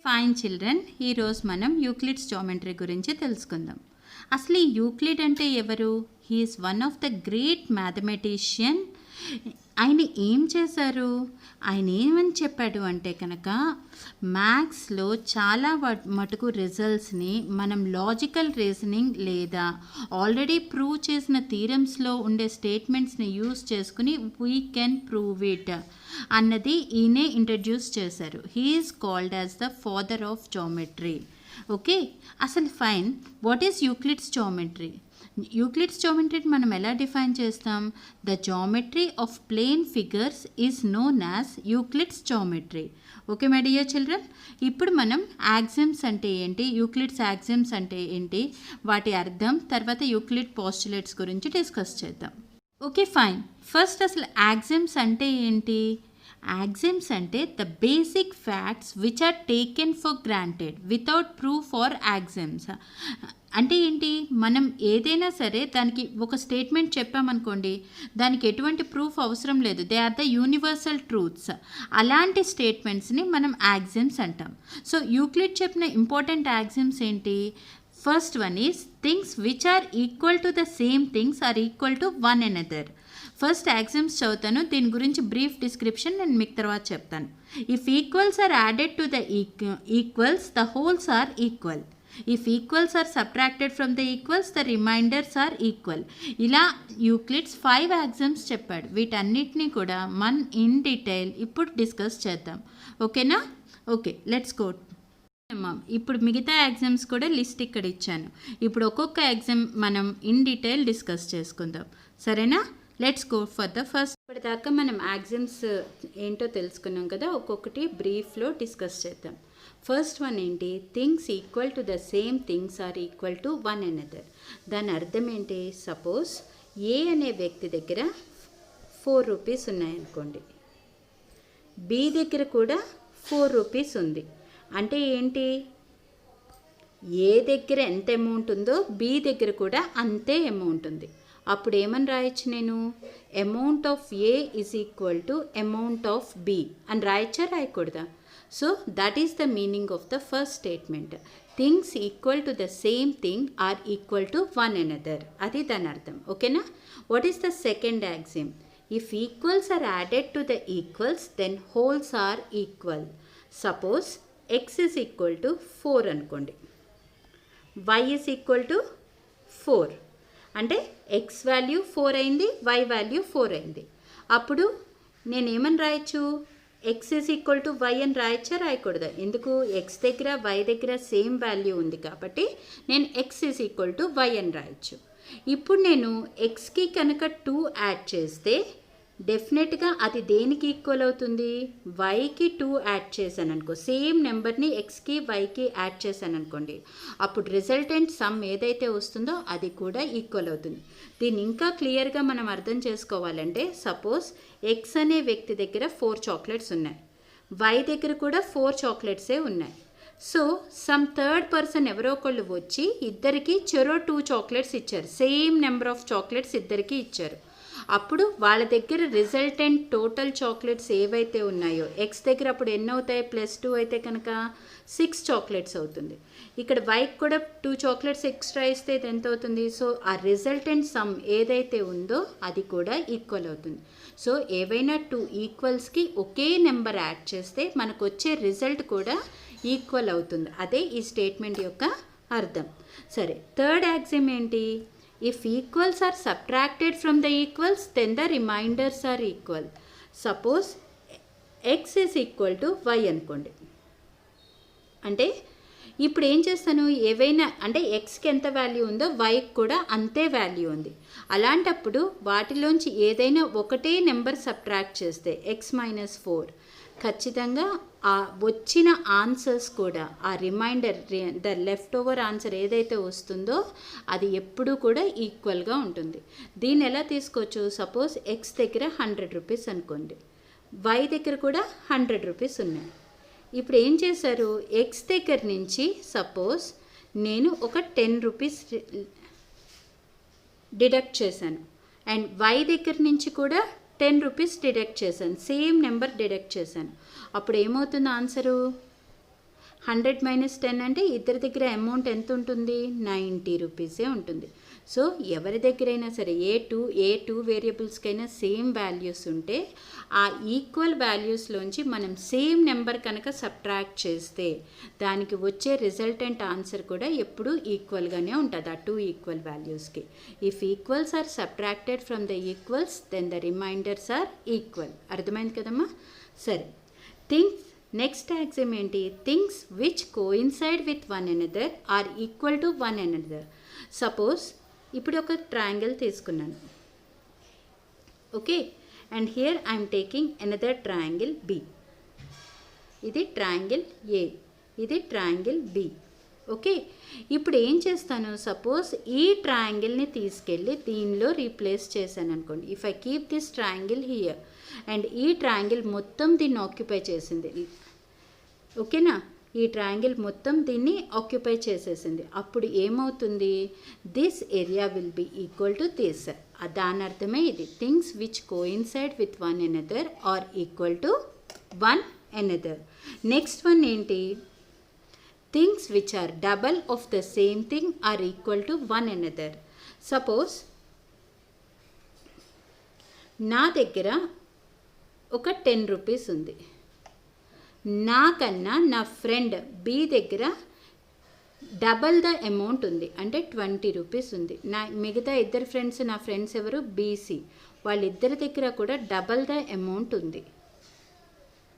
Fine children, ఈరోజు మనం Euclid's geometry గురించి తెలుసుకుందాం. అసలు ఈ యూక్లిడ్ అంటే ఎవరు? He is one of the great mathematician. ఆయన ఏం చేశారు? ఆయన ఏమని చెప్పాడు అంటే కనుక, మ్యాథ్స్లో చాలా మటుకు రిజల్ట్స్ని మనం లాజికల్ రీజనింగ్ లేదా ఆల్రెడీ ప్రూవ్ చేసిన థీరమ్స్లో ఉండే స్టేట్మెంట్స్ని యూజ్ చేసుకుని వీ కెన్ ప్రూవ్ ఇట్ అన్నది ఈయనే ఇంట్రడ్యూస్ చేశారు. He is called as the father of geometry. Okay, అసలు fine, what is Euclid's geometry? Euclid's జామెట్రీని మనం ఎలా డిఫైన్ చేస్తాం? The geometry of plane figures is known as Euclid's geometry. Okay my dear children, ఇప్పుడు మనం యాక్సిమ్స్ అంటే ఏంటి, యూక్లిడ్స్ యాక్సిమ్స్ అంటే ఏంటి, వాటి అర్థం, తర్వాత యూక్లిడ్ పోస్టులేట్స్ గురించి డిస్కస్ చేద్దాం. ఓకే ఫైన్, ఫస్ట్ అసలు యాక్సిమ్స్ అంటే ఏంటి? యాక్సిమ్స్ అంటే the basic facts which are taken for granted without proof for axioms. అంటే ఏంటి? మనం ఏదైనా సరే దానికి ఒక స్టేట్మెంట్ చెప్పామనుకోండి, దానికి ఎటువంటి ప్రూఫ్ అవసరం లేదు, they are the universal truths. అలాంటి స్టేట్మెంట్స్ని మనం యాక్సిమ్స్ అంటాం. సో యూక్లిడ్ చెప్పిన ఇంపార్టెంట్ యాక్సిమ్స్ ఏంటి? First one is things which are equal to the same things are equal to one another. First axioms చదువుతాను, దీని గురించి బ్రీఫ్ డిస్క్రిప్షన్ నేను మీకు తర్వాత చెప్తాను. If equals are added to the equals the wholes are equal. If equals are subtracted from the equals the remainders are equal. ఇలా Euclid's 5 యాక్సిమ్స్ చెప్పాడు. వీటన్నిటినీ కూడా మనం ఇన్ డీటెయిల్ ఇప్పుడు డిస్కస్ చేద్దాం. ఓకేనా? Okay, let's go. ఇప్పుడు మిగతా యాక్సిమ్స్ కూడా లిస్ట్ ఇక్కడ ఇచ్చాను. ఇప్పుడు ఒక్కొక్క యాక్సిమ్ మనం ఇన్ డీటెయిల్ డిస్కస్ చేసుకుందాం, సరేనా? Let's go for the first. ఇప్పటిదాకా మనం యాక్సిమ్స్ ఏంటో తెలుసుకున్నాం కదా, ఒక్కొక్కటి బ్రీఫ్లో డిస్కస్ చేద్దాం. ఫస్ట్ వన్ ఏంటి? Things equal to the same things are equal to one another. దాని అర్థం ఏంటి? సపోజ్ ఏ అనే వ్యక్తి దగ్గర 4 రూపీస్ ఉన్నాయనుకోండి, బి దగ్గర కూడా 4 రూపీస్ ఉంది. అంటే ఏంటి? ఏ దగ్గర ఎంత అమౌంట్ ఉందో బి దగ్గర కూడా అంతే అమౌంట్ ఉంది. అప్పుడు ఏమని రాయొచ్చు నేను? Amount of A is equal to amount of B అని రాయచ్చా, రాయకూడదా? So that is the meaning of the first statement. Things equal to the same thing are equal to one another, అది దాని అర్థం. ఓకేనా? What is the second axiom? If equals are added to the equals then wholes are equal. Suppose X is equal to 4 అనుకోండి, why is equal to 4. అంటే X value 4 అయింది, y value 4 అయింది. అప్పుడు నేనేమని రాయొచ్చు? X is equal to Y అని రాయచ్చా, రాయకూడదా? ఎందుకు? ఎక్స్ దగ్గర వై దగ్గర సేమ్ వాల్యూ ఉంది కాబట్టి నేను X is equal to Y అని రాయొచ్చు. ఇప్పుడు నేను ఎక్స్కి కనుక 2 యాడ్ చేస్తే డెఫినెట్గా అది దేనికి ఈక్వల్ అవుతుంది? వైకి 2 యాడ్ చేశాను అనుకో, సేమ్ నెంబర్ని ఎక్స్కి వైకి యాడ్ చేశాను అనుకోండి, అప్పుడు రిజల్టెంట్ సమ్ ఏదైతే వస్తుందో అది కూడా ఈక్వల్ అవుతుంది. దీన్ని ఇంకా క్లియర్గా మనం అర్థం చేసుకోవాలంటే, సపోజ్ ఎక్స్ అనే వ్యక్తి దగ్గర 4 చాక్లెట్స్ ఉన్నాయి, వై దగ్గర కూడా 4 చాక్లెట్సే ఉన్నాయి. సో సమ్ థర్డ్ పర్సన్ ఎవరో ఒకళ్ళు వచ్చి ఇద్దరికి చెరో 2 చాక్లెట్స్ ఇచ్చారు, సేమ్ నెంబర్ ఆఫ్ చాక్లెట్స్ ఇద్దరికి ఇచ్చారు. అప్పుడు వాళ్ళ దగ్గర రిజల్టెంట్ టోటల్ చాక్లెట్స్ ఏవైతే ఉన్నాయో, ఎక్స్ దగ్గర అప్పుడు ఎన్ని అవుతాయి? +2 అయితే కనుక 6 చాక్లెట్స్ అవుతుంది. ఇక్కడ వైకి కూడా 2 చాక్లెట్స్ ఎక్స్ట్రా ఇస్తే ఇది ఎంత అవుతుంది? సో ఆ రిజల్టెంట్ సమ్ ఏదైతే ఉందో అది కూడా ఈక్వల్ అవుతుంది. సో ఏవైనా 2 ఈక్వల్స్కి ఒకే నెంబర్ యాడ్ చేస్తే మనకు వచ్చే రిజల్ట్ కూడా ఈక్వల్ అవుతుంది. అదే ఈ స్టేట్మెంట్ యొక్క అర్థం. సరే, థర్డ్ యాక్సిమ్ ఏంటి? If equals are subtracted from the equals, then the remainders are equal. Suppose x is equal to y అనుకోండి. అంటే ఇప్పుడు ఏం చేస్తాను? ఏవైనా అంటే ఎక్స్కి ఎంత వాల్యూ ఉందో వైకి కూడా అంతే వాల్యూ ఉంది. అలాంటప్పుడు వాటిలోంచి ఏదైనా ఒకటే నెంబర్ సబ్ట్రాక్ట్ చేస్తే x-4, ఖచ్చితంగా ఆ వచ్చిన ఆన్సర్స్ కూడా ఆ remainder the left over answer ఏదైతే వస్తుందో అది ఎప్పుడూ కూడా ఈక్వల్గా ఉంటుంది. దీన్ని ఎలా తీసుకోవచ్చు? సపోజ్ ఎక్స్ దగ్గర 100 రూపీస్ అనుకోండి, వై దగ్గర కూడా 100 రూపీస్ ఉన్నాయి. ఇప్పుడు ఏం చేశారు? ఎక్స్ దగ్గర నుంచి సపోజ్ నేను ఒక 10 రూపీస్ డిడక్ట్ చేశాను. అండ్ వై దగ్గర నుంచి కూడా 10 రూపీస్ డిడక్ట్ చేశాను, సేమ్ నెంబర్ డిడక్ట్ చేశాను. అప్పుడు ఏమవుతుంది ఆన్సరు? 100 - 10 అంటే ఇద్దరి దగ్గర అమౌంట్ ఎంత ఉంటుంది? 90 రూపీసే ఉంటుంది. సో ఎవరి దగ్గరైనా సరే ఏ టూ వేరియబుల్స్కైనా సేమ్ వాల్యూస్ ఉంటే ఆ ఈక్వల్ వాల్యూస్లోంచి మనం సేమ్ నెంబర్ కనుక సబ్ట్రాక్ట్ చేస్తే దానికి వచ్చే రిజల్టెంట్ ఆన్సర్ కూడా ఎప్పుడూ ఈక్వల్గానే ఉంటుంది ఆ టూ ఈక్వల్ వాల్యూస్కి. If equals are subtracted from the equals then the remainders are equal. అర్థమైంది కదమ్మా? సరే, థింగ్స్ నెక్స్ట్ యాక్సిమ్ ఏంటి? Things which coincide with one another are equal to one another. Suppose ఇప్పుడు ఒక ట్రయాంగిల్ తీసుకున్నాను, okay, and here I'm taking another triangle B. ఇది triangle A, ఇది triangle B. Okay, ఇప్పుడు ఏం చేస్తాను? సపోజ్ ఈ ట్రయాంగిల్ని తీసుకెళ్ళి దీనిలో రీప్లేస్ చేశాను అనుకోండి. If I keep this triangle here and ఈ ట్రయాంగిల్ మొత్తం దీన్ని ఆక్యుపై చేసింది, ఓకేనా? ఈ ట్రయాంగిల్ మొత్తం దీన్ని ఆక్యుపై చేసేసింది. అప్పుడు ఏమవుతుంది? This area will be equal to this. దాని అర్థమే ఇది. Things which coincide with one another are equal to one another. Next one ఏంటి? Things which are double of the same thing are equal to one another. Suppose నా దగ్గర ఒక 10 rupees ఉంది, నాకన్నా నా ఫ్రెండ్ బి దగ్గర డబల్ ద అమౌంట్ ఉంది, అంటే 20 రూపీస్ ఉంది. మిగతా ఇద్దరు ఫ్రెండ్స్, నా ఫ్రెండ్స్ ఎవరు? బీసీ. వాళ్ళిద్దరి దగ్గర కూడా డబల్ ద అమౌంట్ ఉంది.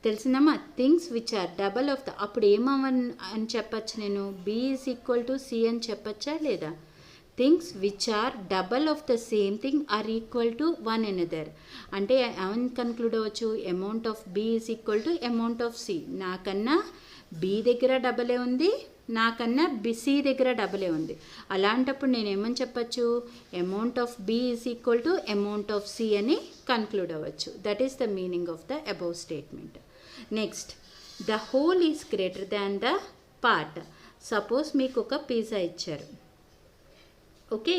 తెలిసిందమ్మా? Things which are double of the, అప్పుడు అని చెప్పచ్చు నేను? B is equal to C అని చెప్పచ్చా లేదా? Things which are double of the same thing are equal to one another. అంటే ఏమని కన్క్లూడ్ అవ్వచ్చు? Amount of B is equal to amount of C. నాకన్నా బి దగ్గర డబలే ఉంది, నాకన్నా సి దగ్గర డబలే ఉంది. అలాంటప్పుడు నేను ఏమని చెప్పచ్చు? Amount of B is equal to amount of C అని కన్క్లూడ్ అవ్వచ్చు. That is the meaning of the above statement. Next, the whole is greater than the part. Suppose మీకు ఒక పిజ్జా ఇచ్చారు, ఓకే,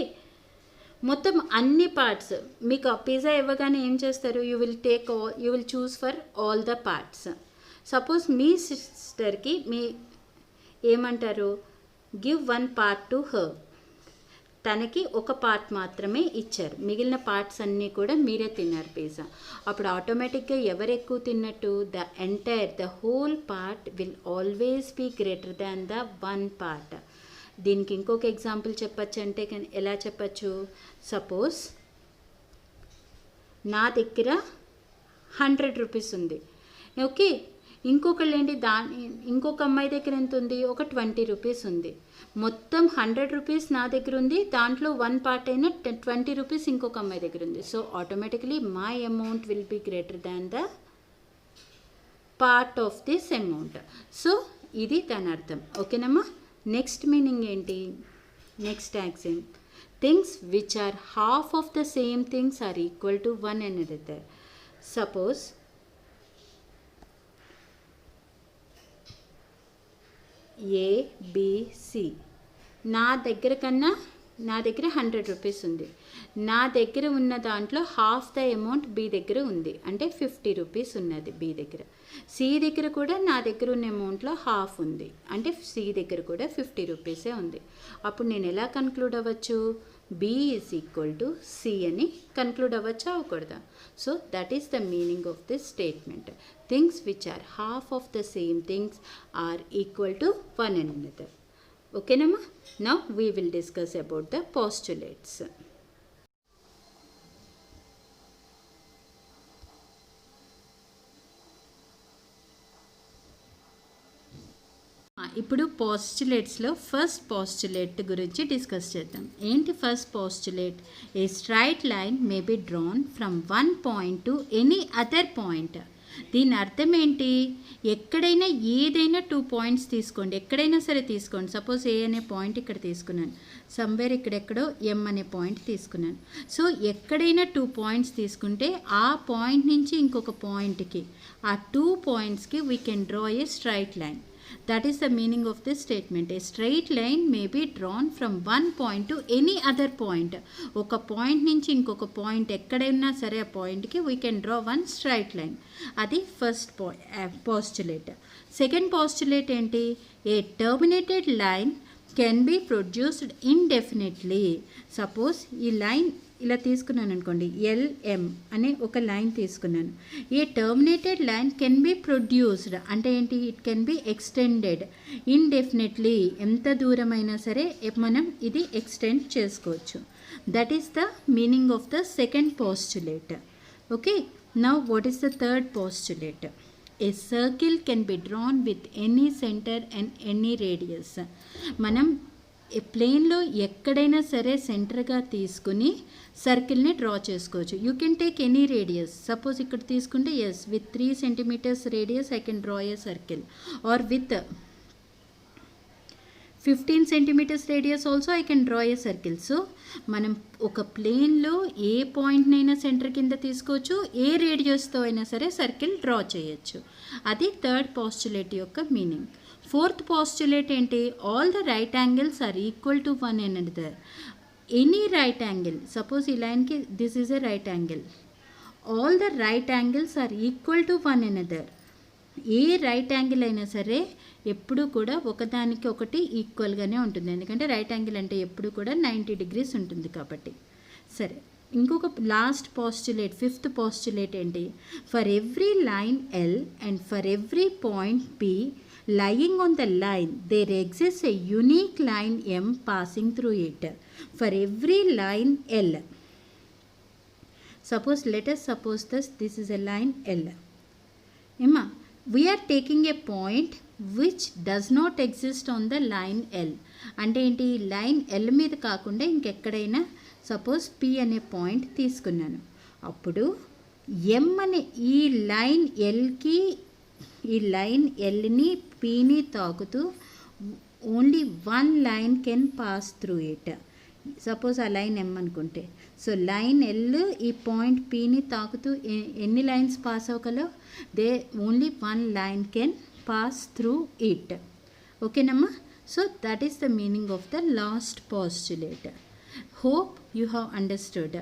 మొత్తం అన్ని పార్ట్స్ మీకు ఆ పిజ్జా ఇవ్వగానే ఏం చేస్తారు? You will choose for all the parts. Suppose మీ సిస్టర్కి మీ ఏమంటారు? Give one part to her. తనకి ఒక పార్ట్ మాత్రమే ఇచ్చారు, మిగిలిన పార్ట్స్ అన్నీ కూడా మీరే తిన్నారు పిజ్జా. అప్పుడు ఆటోమేటిక్గా ఎవరు ఎక్కువ తిన్నట్టు? The whole part will always be greater than the one part. దీనికి ఇంకొక ఎగ్జాంపుల్ చెప్పచ్చు అంటే ఎలా చెప్పచ్చు? సపోజ్ నా దగ్గర 100 రూపీస్ ఉంది, ఓకే, ఇంకొకళ్ళు ఏంటి? ఇంకొక అమ్మాయి దగ్గర ఎంత ఉంది? ఒక 20 రూపీస్ ఉంది. మొత్తం 100 రూపీస్ నా దగ్గర ఉంది, దాంట్లో వన్ పార్ట్ అయిన 20 రూపీస్ ఇంకొక అమ్మాయి దగ్గర ఉంది. So automatically my amount will be greater than the part of this amount. So ఇది దాని అర్థం, ఓకేనమ్మా? నెక్స్ట్ మీనింగ్ ఏంటి? Next axiom, things which are half of the same things are equal to one another. Suppose A B C. నా దగ్గర 100 rupees ఉంది. నా దగ్గర ఉన్న దాంట్లో హాఫ్ ద అమౌంట్ బి దగ్గర ఉంది, అంటే 50 రూపీస్ ఉన్నది బి దగ్గర. సి దగ్గర కూడా నా దగ్గర ఉన్న అమౌంట్లో హాఫ్ ఉంది, అంటే సి దగ్గర కూడా 50 రూపీసే ఉంది. అప్పుడు నేను ఎలా కన్క్లూడ్ అవ్వచ్చు? B is equal to C అని కన్క్లూడ్ అవ్వచ్చా, అవ్వకూడదా? So that is the meaning of this statement. Things which are half of the same things are equal to one another. ఓకేనమ్మా? Now we will discuss about the postulates. ఇప్పుడు పోస్టులేట్స్లో first postulate గురించి discuss చేద్దాం. ఏంటి first postulate? A straight line may be drawn from one point to any other point. దీని అర్థం ఏంటి? ఎక్కడైనా ఏదైనా 2 పాయింట్స్ తీసుకోండి, ఎక్కడైనా సరే తీసుకోండి. సపోజ్ ఏ అనే పాయింట్ ఇక్కడ తీసుకున్నాను, సమ్వేర్ ఇక్కడెక్కడో ఎం అనే పాయింట్ తీసుకున్నాను. సో ఎక్కడైనా 2 పాయింట్స్ తీసుకుంటే ఆ పాయింట్ నుంచి ఇంకొక పాయింట్కి, ఆ 2 పాయింట్స్కి we can draw a straight line. That is the meaning of this statement. A straight line may be drawn from one point to any other point. ఒక పాయింట్ నుంచి ఇంకొక పాయింట్ ఎక్కడైనా సరే ఆ పాయింట్కి we can draw one straight line. అది first postulate. Second postulate ఏంటి? A terminated line can be produced indefinitely. Suppose ఈ లైన్ ఇలా తీసుకున్నాను అనుకోండి, ఎల్ఎం అనే ఒక లైన్ తీసుకున్నాను. A terminated line can be produced అంటే ఏంటి? It can be extended indefinitely. ఎంత దూరమైనా సరే మనం ఇది ఎక్స్టెండ్ చేసుకోవచ్చు. That is the meaning of the second postulate. Okay, now what is the third postulate? A circle can be drawn with any centre and any radius. మనం ప్లేన్లో ఎక్కడైనా సరే సెంటర్గా తీసుకుని సర్కిల్ని డ్రా చేసుకోవచ్చు. You can take any radius. Suppose ఇక్కడ తీసుకుంటే S with 3 centimeters radius I can draw a circle, or with 15 centimeters radius also I can draw a circle. So మనం ఒక ప్లేన్లో ఏ పాయింట్నైనా సెంటర్ కింద తీసుకోవచ్చు, ఏ రేడియస్తో అయినా సరే సర్కిల్ డ్రా చేయొచ్చు. అది థర్డ్ పాస్టులేట్ యొక్క మీనింగ్. ఫోర్త్ పాస్టులేట్ ఏంటి? All the right angles are equal to one another. Any right angle, suppose ఈ లైన్కి this is a right angle, all the right angles are equal to one another. A right angle అయినా సరే ఎప్పుడు కూడా ఒకదానికి ఒకటి ఈక్వల్గానే ఉంటుంది, ఎందుకంటే రైట్ యాంగిల్ అంటే ఎప్పుడు కూడా 90 degrees ఉంటుంది కాబట్టి. సరే, ఇంకొక లాస్ట్ పాస్టులేట్, ఫిఫ్త్ పాస్టులేట్ ఏంటి? For every line L and for every point P lying on the line there exists a unique line M passing through it. For every line L, let us suppose this is a line L. Emma, we are taking a point which does not exist on the line L. అంటే ఏంటి? Line L మీద కాకుండా ఇంకెక్కడైనా suppose P అనే point తీసుకున్నాను. అప్పుడు ఎం అనే ఈ లైన్ ఎల్కి ఈ లైన్ ఎల్ని పీని తాకుతూ only one line can pass through it. Suppose ఆ లైన్ ఎం అనుకుంటే, సో లైన్ ఎల్ ఈ పాయింట్ పీని తాకుతూ ఎన్ని లైన్స్ పాస్ అవ్వగలవు? They only one line can pass through it. ఓకేనమ్మా? So that is the meaning of the last postulate. Hope you have understood.